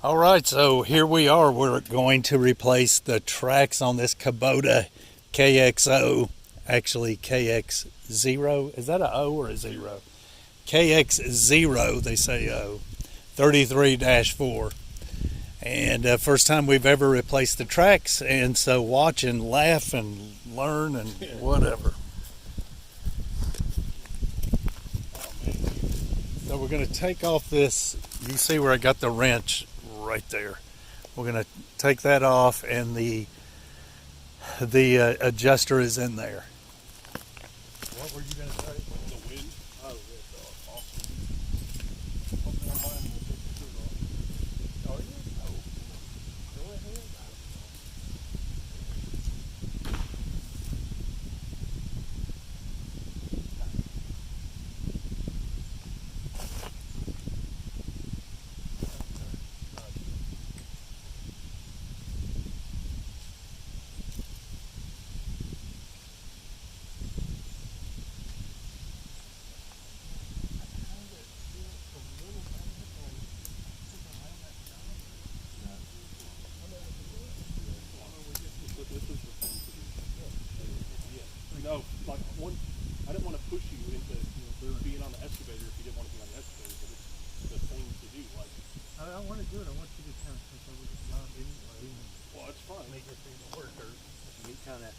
All right, so here we are. We're going to replace the tracks on this Kubota KXO, actually KX0. Is that a O or a zero? KX0, they say O, 33-4. And first time we've ever replaced the tracks, and so watch and laugh and learn and whatever. So we're going to take off this. You see where I got the wrench right there. We're going to take that off, and the adjuster is in there. What were you going to say? The wind. Oh, that's awesome. Hopefully I'm finding the picture off. Oh, yeah? Oh. Go ahead. No, like one, I didn't want to push you into being on the excavator if you didn't want to be on the excavator, but it's the thing to do. Like, I want to do it. I want you to kind of take over the job anyway. well, it's fine. Make it the worker. Me kind of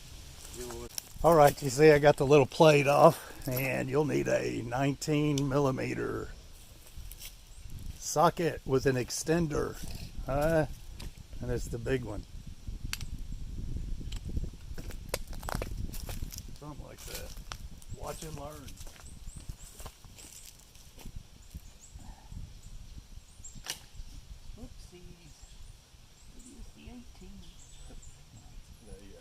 deal with. All right, you see I got the little plate off, and you'll need a 19mm socket with an extender, and it's the big one. Something like that. Watch and learn. Oopsies. Maybe it's the 18. No, yeah.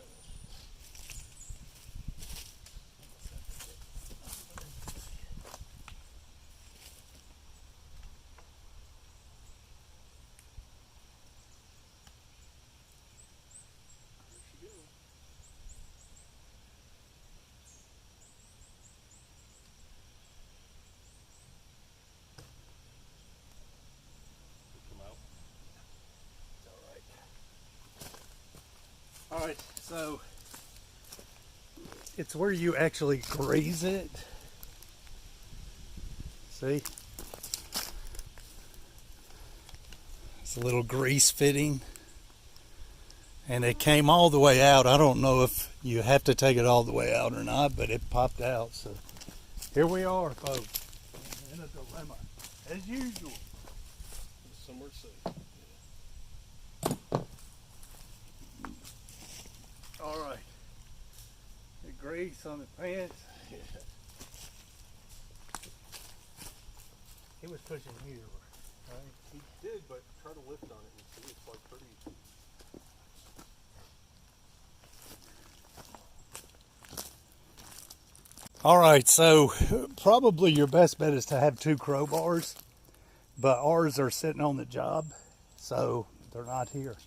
All right, so it's where you actually graze it. See? It's a little grease fitting. And it came all the way out. I don't know if you have to take it all the way out or not, but it popped out. So here we are, folks, in a dilemma, as usual. Somewhere safe. All right. The grease on the pants. He was pushing here, right? He did, but try to lift on it and see. It's like pretty. All right, so probably your best bet is to have two crowbars, but ours are sitting on the job, so they're not here.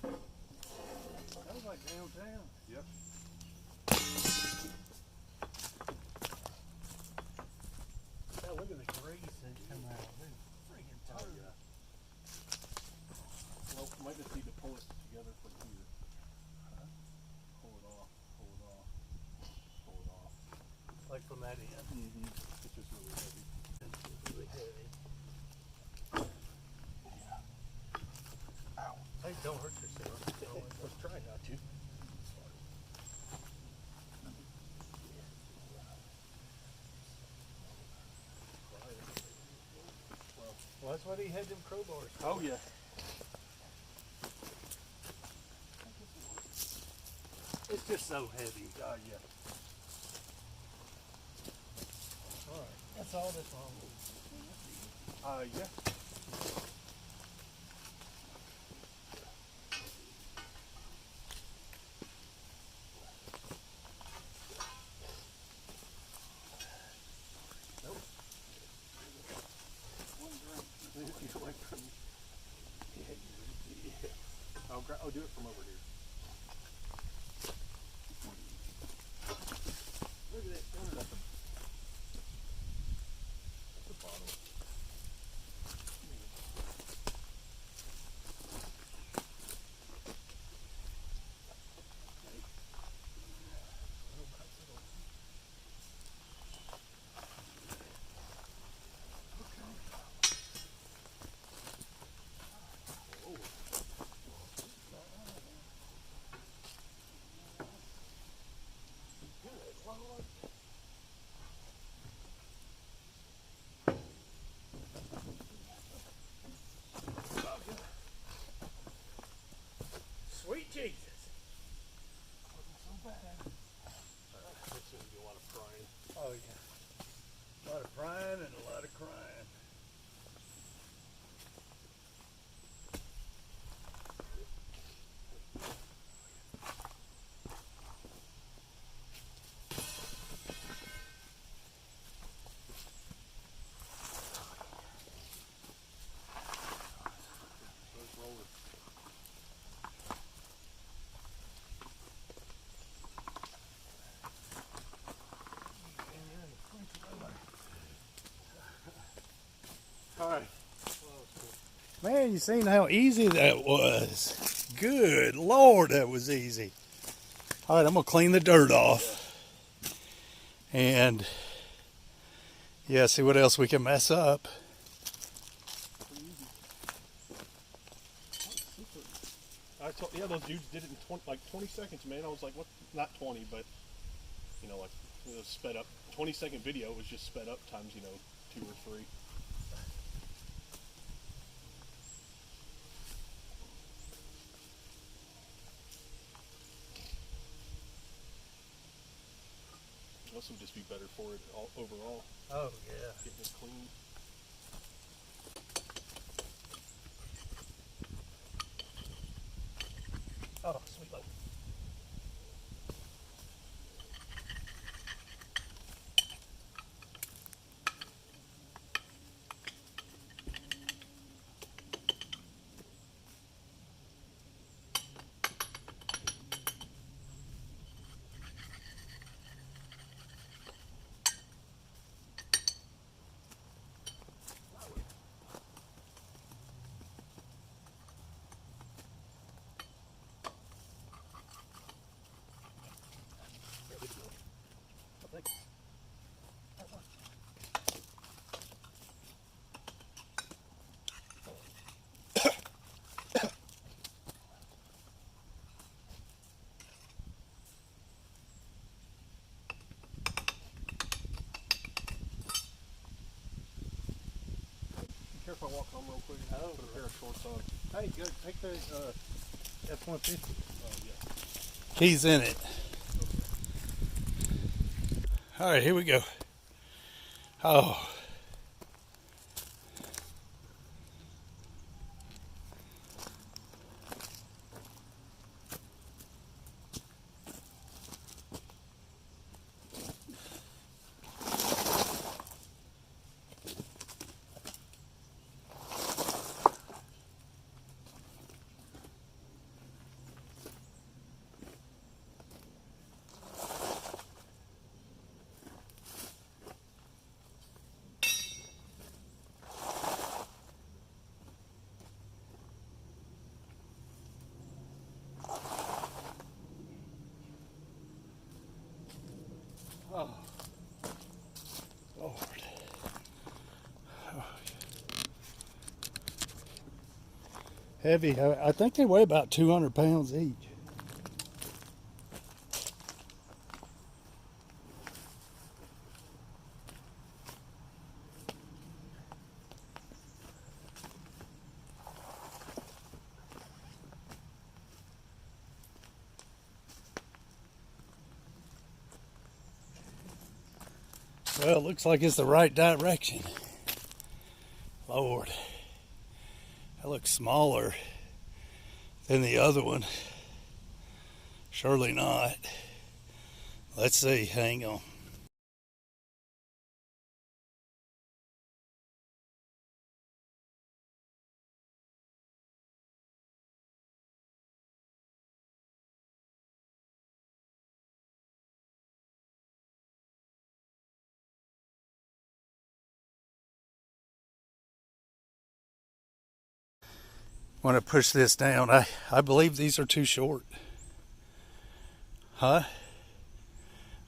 That was like downtown. Yep. Oh, look at the grease that come out. It's freaking Oh, tight. yeah. Well, might just need to pull it together from here. Pull it off. Pull it off. Pull it off. Like from that end. It's just really heavy. It's really heavy. Hey, don't hurt yourself. Let's try not to. Well, that's why he had them crowbars. Oh yeah. It's just so heavy. Yeah. All right, that's all that's wrong. Yeah. I'll do it from over here. Look at that corner at the bottom. Sweet Jesus. It's going to be a lot of prying. Oh yeah. A lot of prying and a lot of crying. Let's roll it. All right. Man, you seen how easy that was. Good Lord, that was easy. All right, I'm going to clean the dirt off. And, yeah, see what else we can mess up. Yeah, those dudes did it in 20 seconds, man. I was like, what? Not 20, but, like, sped up. 20-second video was just sped up times, 2 or 3. This would just be better for it overall, Oh yeah. getting it clean. Oh, sweet Lord. I think. Be careful, I walk home real quick. Oh, Put a pair of shorts on. Hey, good. Take the F-150. Oh, yeah. He's in it. All right, here we go. Oh. Oh. Lord. Heavy. I think they weigh about 200 pounds each. Well, it looks like it's the right direction. Lord. That looks smaller than the other one. Surely not. Let's see. Hang on. want to push this down. I believe these are too short. Huh?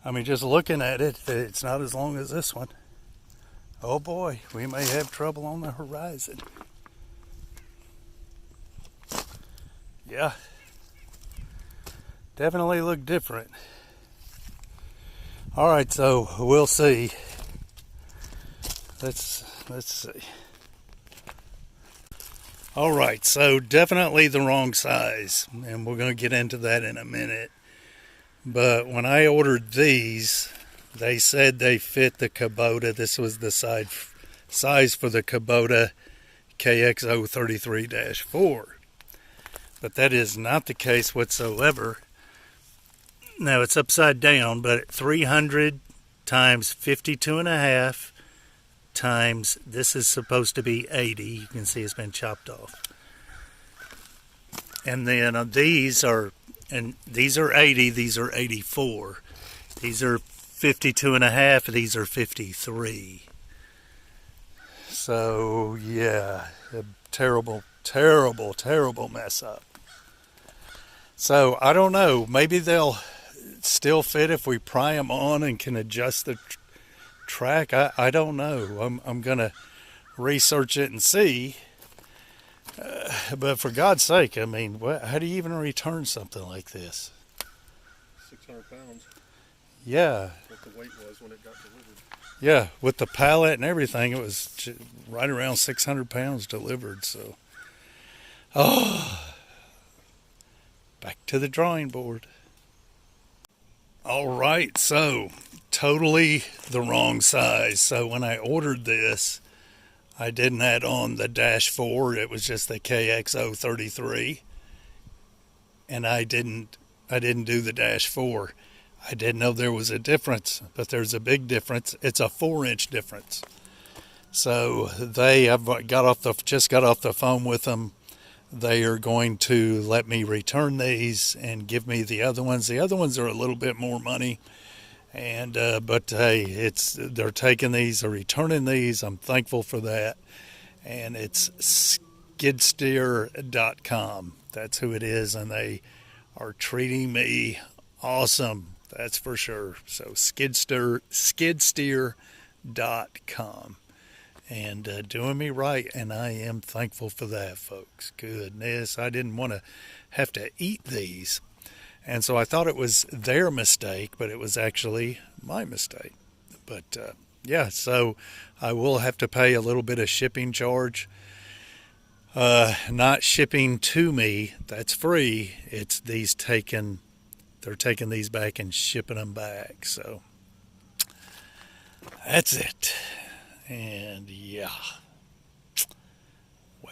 I mean, just looking at it, it's not as long as this one. Oh boy, we may have trouble on the horizon. Yeah. Definitely look different. All right, so we'll see. Let's see. All right, so definitely the wrong size, and we're going to get into that in a minute. But when I ordered these, they said they fit the Kubota. This was the size for the Kubota KX033-4. But that is not the case whatsoever. Now it's upside down, but 300 times 52.5 times, this is supposed to be 80. You can see it's been chopped off. And then these are 80, these are 84. These are 52.5, these are 53. So yeah, a terrible, terrible, terrible mess up. So I don't know, maybe they'll still fit if we pry them on and can adjust the track. I don't know. I'm gonna research it and see. But for God's sake, I mean, how do you even return something like this? 600 pounds. Yeah. What the weight was when it got delivered. Yeah, with the pallet and everything, it was right around 600 pounds delivered. So, back to the drawing board. All right, so totally the wrong size. So when I ordered this, I didn't add on the -4. It was just the KX033, and I didn't do the -4. I didn't know there was a difference, but there's a big difference. It's a 4-inch difference. So I've just got off the phone with them. They are going to let me return these and give me the other ones. The other ones are a little bit more money, and but hey, they're taking these, they're returning these. I'm thankful for that. And it's skidsteer.com. That's who it is, and they are treating me awesome. That's for sure. So skidsteer.com. And doing me right, and I am thankful for that, folks. Goodness, I didn't want to have to eat these. And so I thought it was their mistake, but it was actually my mistake. But yeah, so I will have to pay a little bit of shipping charge. Not shipping to me, that's free. It's they're taking these back and shipping them back. So that's it. And yeah,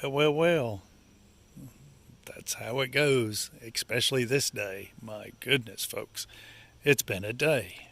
well, that's how it goes, especially this day. My goodness, folks, it's been a day.